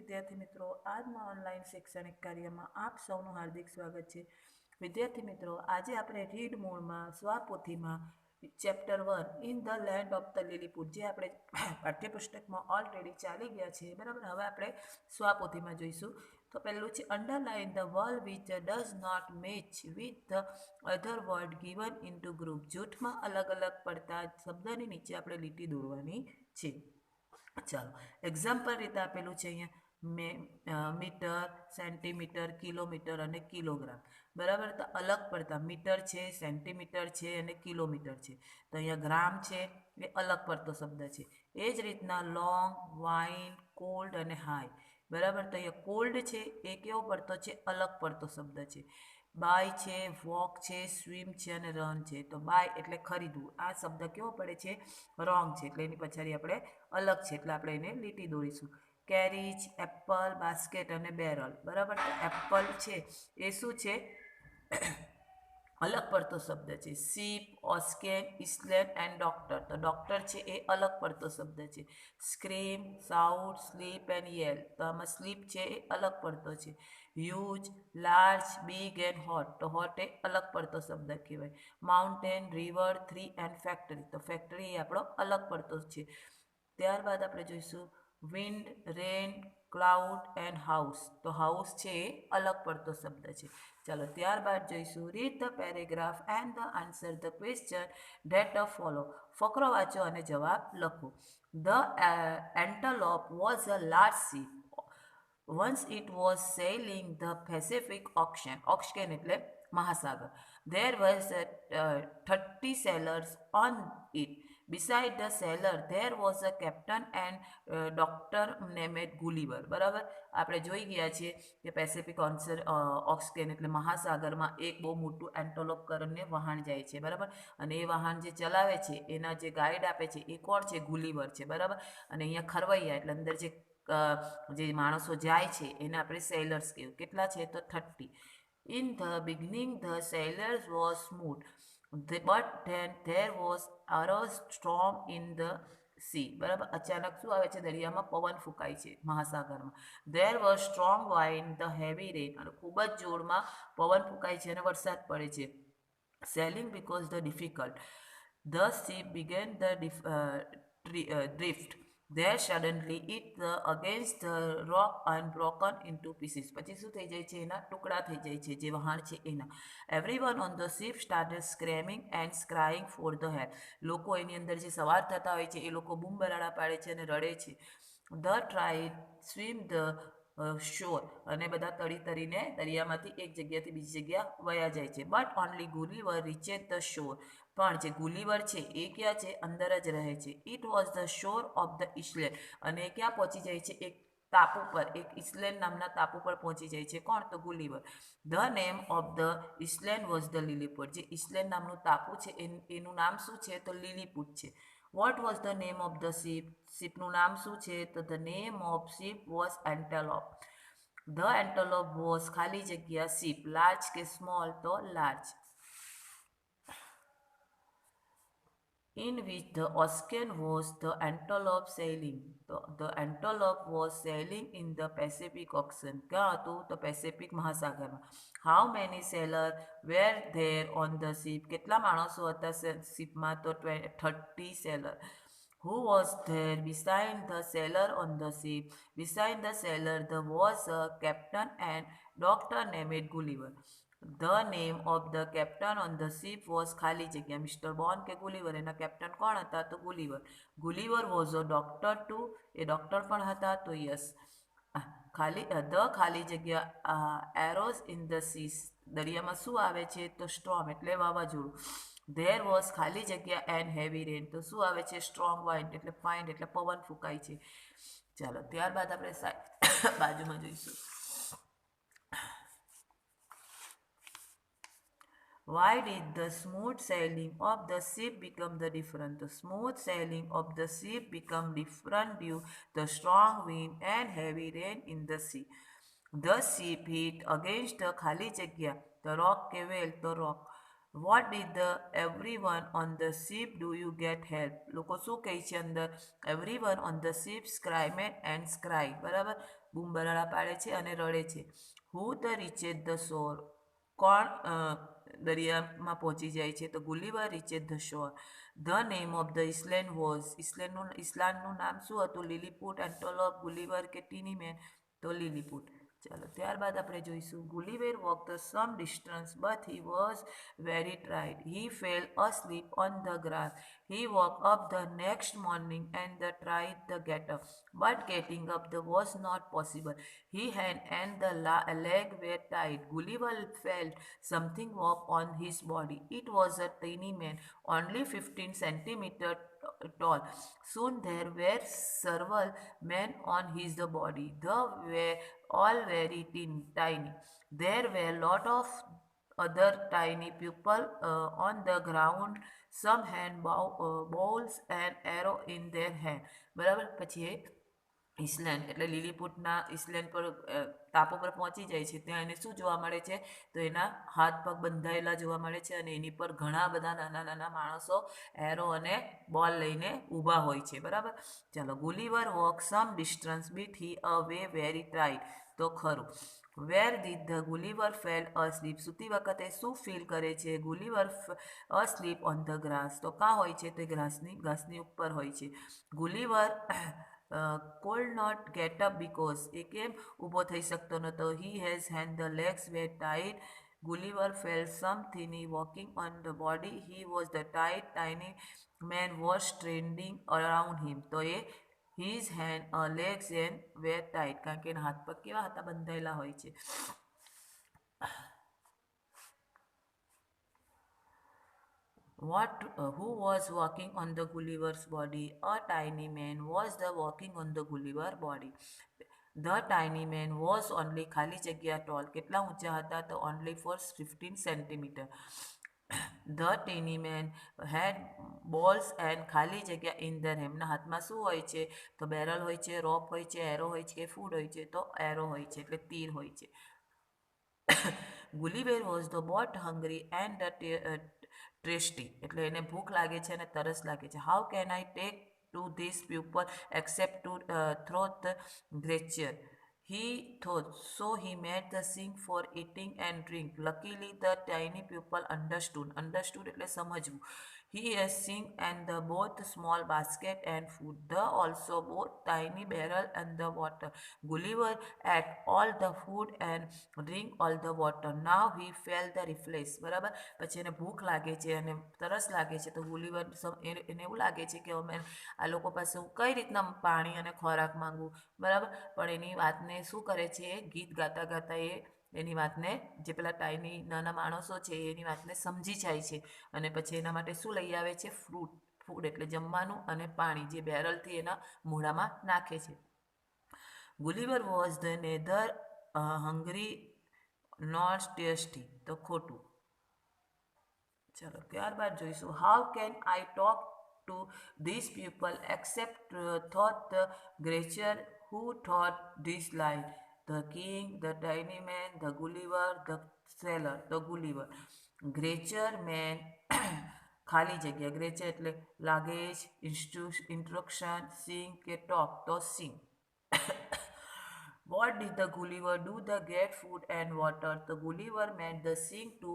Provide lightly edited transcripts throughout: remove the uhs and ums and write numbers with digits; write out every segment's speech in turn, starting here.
विद्यार्थी मित्रों, આજના ઓનલાઈન શૈક્ષણિક કાર્યમાં આપ સૌનું હાર્દિક સ્વાગત છે। વિદ્યાર્થી મિત્રો, આજે આપણે રીડ મોડમાં સ્વપોથીમાં chapter 1 in the land of the Lilliput જે આપણે પાઠ્યપુસ્તકમાં ઓલરેડી ચાલી ગયા છે, બરાબર। હવે આપણે સ્વપોથીમાં જોઈશું। તો પહેલું છે underline the word which does not match with the other word given in two group. જૂથમાં અલગ અલગ પડતા શબ્દની નીચે આપણે લીટી દોરવાની છે। ચાલો એક્ઝામ્પલ રીતે આપેલું છે અહીંયા મીટર, સેન્ટીમીટર, કિલોમીટર અને કિલોગ્રામ, બરાબર। તો અલગ પડતા મીટર છે, સેન્ટીમીટર છે અને કિલોમીટર છે। તો અહીંયા ગ્રામ છે એ અલગ પડતો શબ્દ છે। એ જ રીતના લોંગ, વાઇન, કોલ્ડ અને હાઈ, બરાબર। તો અહીંયા કોલ્ડ છે એ કેવો પડતો છે? અલગ પડતો શબ્દ છે। બાય છે, વોક છે, સ્વિમ છે અને રન છે। તો બાય એટલે ખરીદવું, આ શબ્દ કેવો પડે છે? રોંગ છે, એટલે એની પછાડી આપણે અલગ છે એટલે આપણે એને લીટી દોરીશું। કેરીજ, એપલ, બાસ્કેટ અને બેરલ, બરાબર। તો એપલ છે એ શું છે? અલગ પડતો શબ્દ છે। સીપ, ઓસ્કેન, ઇસ્લેન્ડ એન્ડ ડોક્ટર, તો ડોક્ટર છે એ અલગ પડતો શબ્દ છે। Scream, shout, slip and Yale, તો આમાં સ્લીપ છે એ અલગ પડતો છે। Huge, large, big and hot, તો હોટ એ અલગ પડતો શબ્દ કહેવાય। Mountain, river, three and factory, તો ફેક્ટરી એ આપણો અલગ પડતો છે। ત્યારબાદ આપણે જોઈશું wind, rain, cloud and house, તો હાઉસ છે એ અલગ પડતો શબ્દ છે। ચાલો ત્યારબાદ જોઈશું read the paragraph and the answer the question that follow. ફકરો વાંચો અને જવાબ લખો। The antelope was a large ship once it was sailing the Pacific Ocean, ocean એટલે મહાસાગર। There was 30 sailors on it. Beside the sailor there was a captain and doctor named Gulliver, બરાબર। આપણે જોઈ ગયા છીએ કે પેસિફિક ઓક્સકેન એટલે મહાસાગરમાં એક બહુ મોટું એન્ટોલોપ કરીને વહાણ જાય છે, બરાબર। અને એ વહાણ જે ચલાવે છે એના જે ગાઈડ આપે છે એ કોણ છે? ગુલીવર છે, બરાબર। અને અહીંયા ખરવૈયા એટલે અંદર જે માણસો જાય છે એને આપણે સેલર્સ કહેવું। કેટલા છે? તો 30। In the beginning the sailors was smooth, but then there was a storm in the sea, બરાબર। અચાનક શું આવે છે? દરિયામાં પવન ફૂંકાય છે મહાસાગરમાં। There was strong wind, the heavy rain, અને ખૂબ જ જોરમાં પવન ફૂંકાય છે અને વરસાદ પડે છે। Sailing because the difficult, the ship began the drift. There suddenly it against the rock and broken into pieces, પછી શું થઈ જાય છે? એના ટુકડા થઈ જાય છે જે વહાણ છે એના। Everyone on the ship started screaming and crying for the help. લોકો એની અંદર જે સવાર થતા હોય છે એ લોકો બૂમ બરાડા પાડે છે અને રડે છે। The tried swim the shore, અને બધા તરી તરીને દરિયામાંથી એક જગ્યાથી બીજી જગ્યા વયા જાય છે। But only Gulliver reached the shore. પણ જે ગુલીવર છે એ ક્યાં છે? અંદર જ રહે છે। It was the shore of the island, અને એ ક્યાં પહોંચી જાય છે? એક ટાપુ પર, એક ઇસ્લેન્ડ નામના ટાપુ પર પહોંચી જાય છે। કોણ? તો Gulliver. The name of the island was the Lilliput, જે ઇસ્લેન્ડ નામનું ટાપુ છે એનું નામ શું છે? તો લીલીપુટ છે। What was the name of the ship, શિપનું નામ શું છે? તો the name of ship was Antelope. The Antelope was ખાલી જગ્યા શિપ, લાર્જ કે સ્મોલ? તો large. In which the ocean was the antelope sailing, the antelope was sailing in the Pacific Ocean, ક્યાં હતું? તો પેસિફિક મહાસાગરમાં। How many sailors were there on the ship, કેટલા માણસો હતા શિપમાં? તો 30 sailors. Who was there beside the sailor on the ship? Beside the sailor there was a captain and doctor named Gulliver. The name of the captain on the ship was ખાલી જગ્યા mister Bond કે Gulliver, એના captain કોણ હતા? તો Gulliver. Gulliver was a doctor too, એ doctor પણ હતા? તો યસ। ખાલી જગ્યા એરોઝ ઇન ધ સીસ, દરિયામાં શું આવે છે? તો સ્ટ્રોમ એટલે વાવાઝોડું। ધેર વોઝ ખાલી જગ્યા એન્ડ હેવી રેન, તો શું આવે છે? સ્ટ્રોંગ વાઇન્ડ એટલે ફાઇન્ડ એટલે પવન ફૂંકાય છે। ચાલો ત્યારબાદ આપણે બાજુમાં જોઈશું Why did the smooth sailing of the ship become the different? The smooth sailing of the ship become different due the strong wind and heavy rain in the sea. The ship hit against the ખાલી જગ્યા, the rock કે whale, the rock. What did the everyone on the ship do you get help? લોકો શું કહે છે અંદર? Everyone on the ship screamed and cried, બરાબર। બૂમ બરાડા પાડે છે અને રડે છે. હુ ધ રીચેસ ધ શોર, કોણ દરિયામાં પહોંચી જાય છે? તો Gulliver reaches the shore. The name of the island was, ઇસ્લાન્ડનું નામ શું હતું? Lilliput. And tall of Gulliver કે ટીની મેન, તો લીલીપુટ. ચાલો ત્યારબાદ આપણે જોઈશું Gulliver walked some distance but he was very tired. He fell asleep on the grass. He woke up the next morning and tried to get up, but getting up was not possible. He hand and the leg were tied. Gulliver felt something walk on his body. It was a tiny man, only 15 centimeters tall. Soon there were several men on his body. They were all very tiny. There were lot of other tiny people on the ground. Some had bowls and arrow in their hand. બરાબર. પછી ઇસલેન્ડ એટલે લીલીપુટના ઇસલેન્ડ પર ટાપુ પર પહોંચી જાય છે. ત્યાં એને શું જોવા મળે છે? તો એના હાથ પગ બંધાયેલા જોવા મળે છે અને એની પર ઘણા બધા નાના નાના માણસો એરો અને બોલ લઈને ઊભા હોય છે. બરાબર. ચાલો. Gulliver walk some distance but he a way very tired. તો ખરું. Where did the Gulliver fell asleep. સૂતી વખતે શું ફીલ કરે છે? Gulliver asleep on the grass. તો કાં હોય છે? તો ઘાસની ઉપર હોય છે. ગુલિવર could not get up because એ કેમ ઊભો થઈ શકતો નહોતો? He has hand the legs were tied. Gulliver felt something walking on the body. He was the tiny man was standing around him. તો એ his hand legs and were tied કારણ કે એના હાથ પગ કેવા હતા? બંધાયેલા હોય છે. Who was walking on the Gulliver's body? A tiny man was the walking on the Gulliver body. The tiny man was only ખાલી જગ્યા tall. કેટલા ઊંચા હતા? તો only for 15 centimeter. The tiny man had balls and ખાલી જગ્યા in their hand. ના હાથમાં શું હોય છે? તો બેરલ હોય છે, રોપ હોય છે, એરો હોય છે, ફૂડ હોય છે. તો એરો હોય છે એટલે તીર હોય છે. Gulliver was the both hungry and thirsty. એટલે એને ભૂખ લાગે છે અને તરસ લાગે છે. How can I take to these people except to throw the creature? He thought. So he made the sink for eating and drink. Luckily the tiny people understood. Understood એટલે સમજવું. He has sink and the both small basket and food. The also both tiny barrel and the water. Gulliver ate all the food and drink all the water. Now he felt the reflex. બરાબર. પછી એને ભૂખ લાગે છે અને તરસ લાગે છે. તો ગુલિવર એને એવું લાગે છે કે અમે આ લોકો પાસે હું કઈ રીતના પાણી અને ખોરાક માંગું. બરાબર. પણ એની વાતને શું કરે છે? ગીત ગાતા ગાતા એની વાતને જે પેલા ટાઈની નાના માણસો છે એની વાતને સમજી જાય છે અને પછી એના માટે શું લઈ આવે છે? ફૂડ એટલે જમવાનું અને પાણી જે બેરલથી એના મોઢામાં નાખે છે. Gulliver was the neither hungry nor tasty. તો ખોટું. ચાલો ત્યારબાદ જોઈશું how can I talk to this people except thought the creature who thought this line. The king, the tiny man, the Gulliver, the sailor. The Gulliver. Creature man ખાલી જગ્યા. ગ્રેચર એટલે luggage, instruction, સિંગ કે talk. તો સિંગ. What did the Gulliver do to get food and water? The Gulliver made the sing to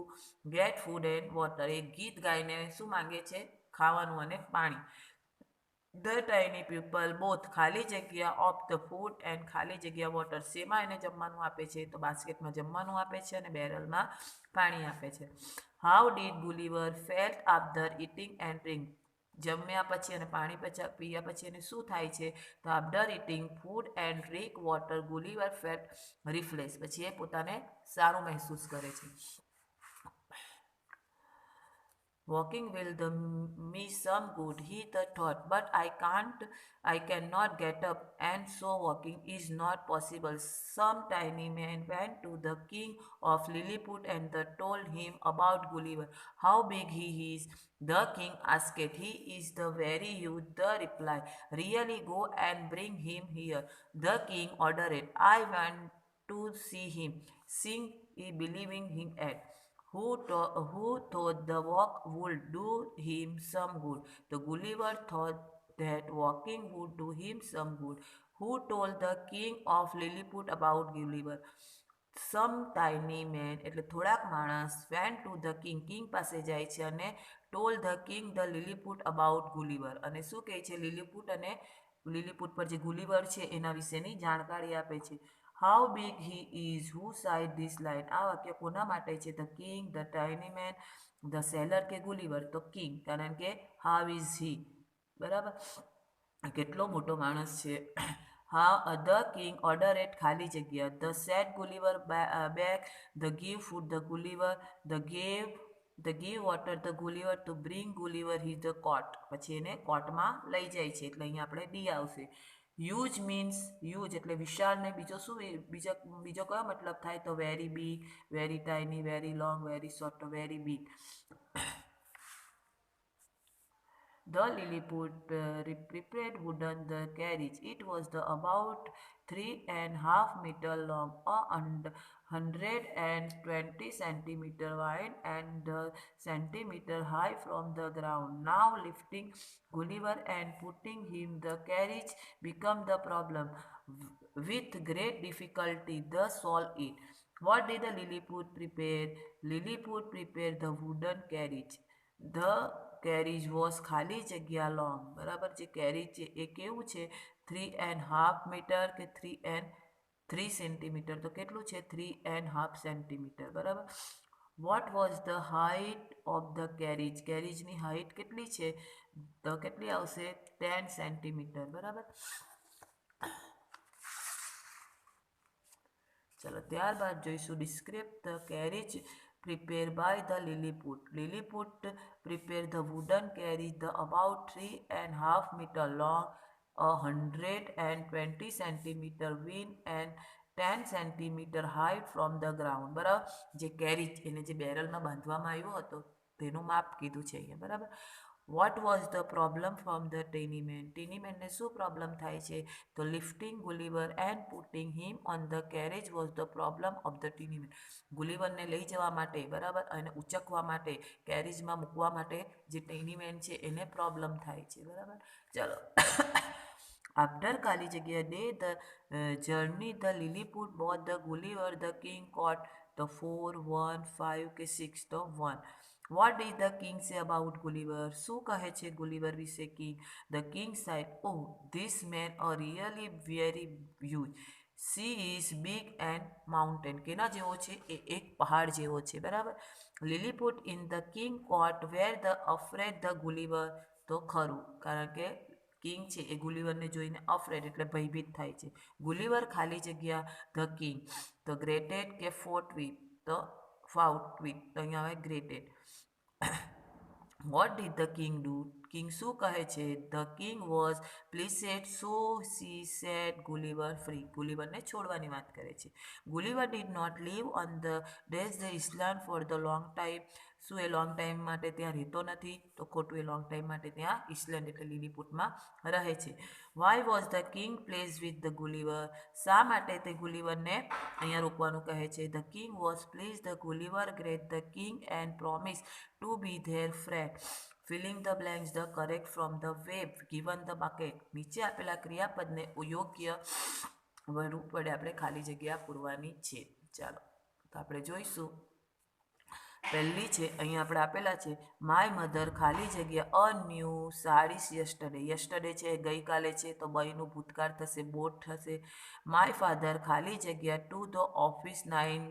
get food and water. એક ગીત ગાઈને શું માંગે છે? ખાવાનું અને પાણી. The tiny people both ખાલી જગ્યા of the food and ખાલી જગ્યા water. શેમાં એને જમવાનું આપે છે? તો બાસ્કેટમાં જમવાનું આપે છે અને બેરલમાં પાણી આપે છે. How did Gulliver felt after eating and drink? જમ્યા પછી અને પાણી પીયા પછી એને શું થાય છે? તો after eating food and drink water Gulliver felt refresh. પછી એ પોતાને સારું મહેસૂસ કરે છે. Walking will do me some good, he thought, but I cannot get up, and so walking is not possible. Some tiny man went to the king of Lilliput and told him about Gulliver, how big he is. The king asked, he is the very huge. The reply, really go and bring him here. The king ordered, I want to see him. Sing, he believing him at. Who thought the walk would do him some good? The Gulliver thought that walking would do him some good. Who told the king of Lilliput about Gulliver? Some tiny man એટલે થોડાક માણસ went to the king પાસે જાય છે અને told the king the Lilliput about Gulliver અને શું કહે છે લિલીપુટ અને લિલીપુટ પર જે ગુલીવર છે એના વિશેની જાણકારી આપે છે. How big he is, who said this line? આ વાક્ય કોના માટે છે? The king, the tiny man, the sailor કે ગુલીવર? તો king, કારણ કે how is he, બરાબર, કેટલો મોટો માણસ છે. How the king ordered ખાલી જગ્યા, the set Gulliver back, the give food the Gulliver, the give water the Gulliver, to bring Gulliver his the court. પછી એને કોર્ટમાં લઈ જાય છે એટલે અહીંયા આપણે ડી આવશે. Huge means huge એટલે વિશાળ ને બીજો શું બીજો કયો મતલબ થાય? તો very big, very tiny, very long, very short, તો very big. The Lilliput prepared wooden the carriage. It was the about 3.5 meter long, 120 centimeter wide, and centimeter high from the ground. Now lifting Gulliver and putting him the carriage become the problem. With great difficulty, they solved it. What did the Lilliput prepare? Lilliput prepared the wooden carriage. The carriage was ખાલી જગ્યા long, બરાબર, જે કેરીજ છે એ કેવું છે? 3.5 metre કે 3 centimetre, તો કેટલું છે? 3.5 સેન્ટીમીટર, બરાબર. What was the height of the carriage? કેરીજની હાઇટ કેટલી છે? તો કેટલી આવશે? 10 સેન્ટીમીટર, બરાબર. ચલો ત્યારબાદ જોઈશું describe the carriage prepared by the Lilliput. Lilliput prepared the wooden carriage, the about 3.5 meter long, 120 centimeter wide, and 10 centimeter high from the ground. બરાબર, જે કેરીજ એને જે બેરલમાં બાંધવામાં આવ્યો હતો તેનું માપ કીધું છે અહીંયા, બરાબર. What was the problem from the tiny man? Tiny man ને શું પ્રોબ્લેમ થાય છે? તો lifting Gulliver and putting him on the carriage was the problem of the tiny man. ગુલીવરને લઈ જવા માટે, બરાબર, અને ઉચકવા માટે, કેરીજમાં મૂકવા માટે જે ટેની મેન છે એને પ્રોબ્લેમ થાય છે, બરાબર. ચલો આફ્ટર ખાલી જગ્યા day the journey the Lilliput boat the Gulliver the king coat the 4, 1, 5 કે 6, તો 1. What did the king say about Gulliver? શું કહે છે ગુલીવર વિશે king? The king said, oh, this man are really very huge. She is big and mountain. કેના જેવો છે? એ એક પહાડ જેવો છે, બરાબર. Lilliput in the king court where the afraid the Gulliver, તો ખરું, કારણ કે કિંગ છે એ ગુલીવરને જોઈને અફ્રેડ એટલે ભયભીત થાય છે. ગુલીવર ખાલી જગ્યા ધ કિંગ, તો ગ્રેટેડ કે ફોર્ટ વિથ, તો ફાઉટ વિથ, તો અહીંયા આવે grated. What did the king do? King શું કહે છે? The king was pleased, so she set Gulliver free. ગુલીવરને છોડવાની વાત કરે છે. Gulliver did not live on the island for the long time. શું એ લોંગ ટાઈમ માટે ત્યાં રહેતો નથી? તો ખોટું, એ લોંગ ટાઈમ માટે ત્યાં ઇસ્લેન્ડ એટલે લિલીપુટમાં રહે છે. Why was the king pleased with the Gulliver? શા માટે તે ગુલીવરને અહીંયા રોકવાનું કહે છે? The king was pleased the Gulliver great the king and promised to be their friend. Filling the blanks the correct from the web given the bucket. નીચે આપેલા ક્રિયાપદને યોગ્ય રૂપ વડે આપણે ખાલી જગ્યા પૂરવાની છે. ચાલો તો આપણે જોઈશું. પહેલી છે અહીંયા આપણે આપેલા છે માય મધર ખાલી જગ્યા અ ન્યૂ સાડીસ યસ્ટરડે. યસ્ટરડે છે ગઈકાલે છે, તો બયનું ભૂતકાળ થશે, બોટ થશે. માય ફાધર ખાલી જગ્યા ટુ ધ ઓફિસ 9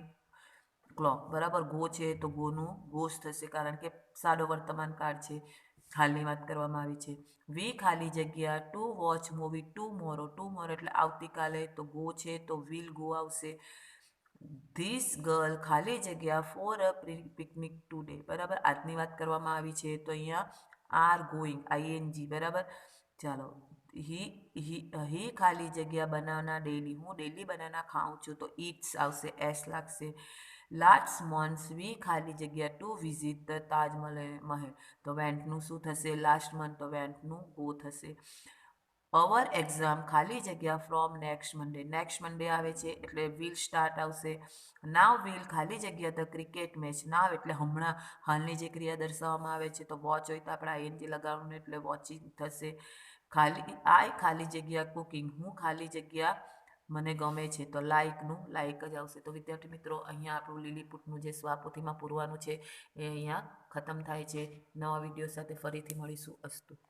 o'clock, બરાબર. ગો છે તો ગોનું ગોસ થશે, કારણ કે સાદો વર્તમાન કાળ છે, હાલની વાત કરવામાં આવી છે. વી ખાલી જગ્યા two watch movie tomorrow. Tomorrow એટલે આવતીકાલે, તો ગો છે તો વિલ ગો આવશે. ધીસ ગર્લ ખાલી જગ્યા ફોર અ પિકનિક ટુડે, બરાબર. આજની વાત કરવામાં આવી છે તો અહીંયા આર ગોઈંગ, આઈએનજી, બરાબર. ચાલો હી ખાલી જગ્યા બનાના ડેલી, હું ડેલી બનાના ખાઉં છું, તો ઈટ્સ આવશે, એસ લાગશે. લાસ્ટ મંથ વી ખાલી જગ્યા ટુ વિઝિટ ધ તાજમહેલ, તો વેન્ટનું શું થશે? લાસ્ટ મંથ, તો વેન્ટનું ગો થશે. અવર એક્ઝામ ખાલી જગ્યા ફ્રોમ નેક્સ્ટ મંડે આવે છે એટલે વિલ સ્ટાર્ટ આવશે. નાવ વિલ ખાલી જગ્યા ધ ક્રિકેટ મેચ. નાવ એટલે હમણાં હાલની જે ક્રિયા દર્શાવવામાં આવે છે, તો વોચ હોય તો આપણે આઈએનજી લગાવવાનું એટલે વોચિંગ થશે. ખાલી જગ્યા કુકિંગ, હું ખાલી જગ્યા મને ગમે છે, તો લાઈક જ આવશે. તો વિદ્યાર્થી મિત્રો, અહીંયા આપણું લીલીપુટનું જે સ્વાપોથીમાં પૂરવાનું છે એ અહીંયા ખતમ થાય છે. નવા વિડીયો સાથે ફરીથી મળીશું. અસ્તુ.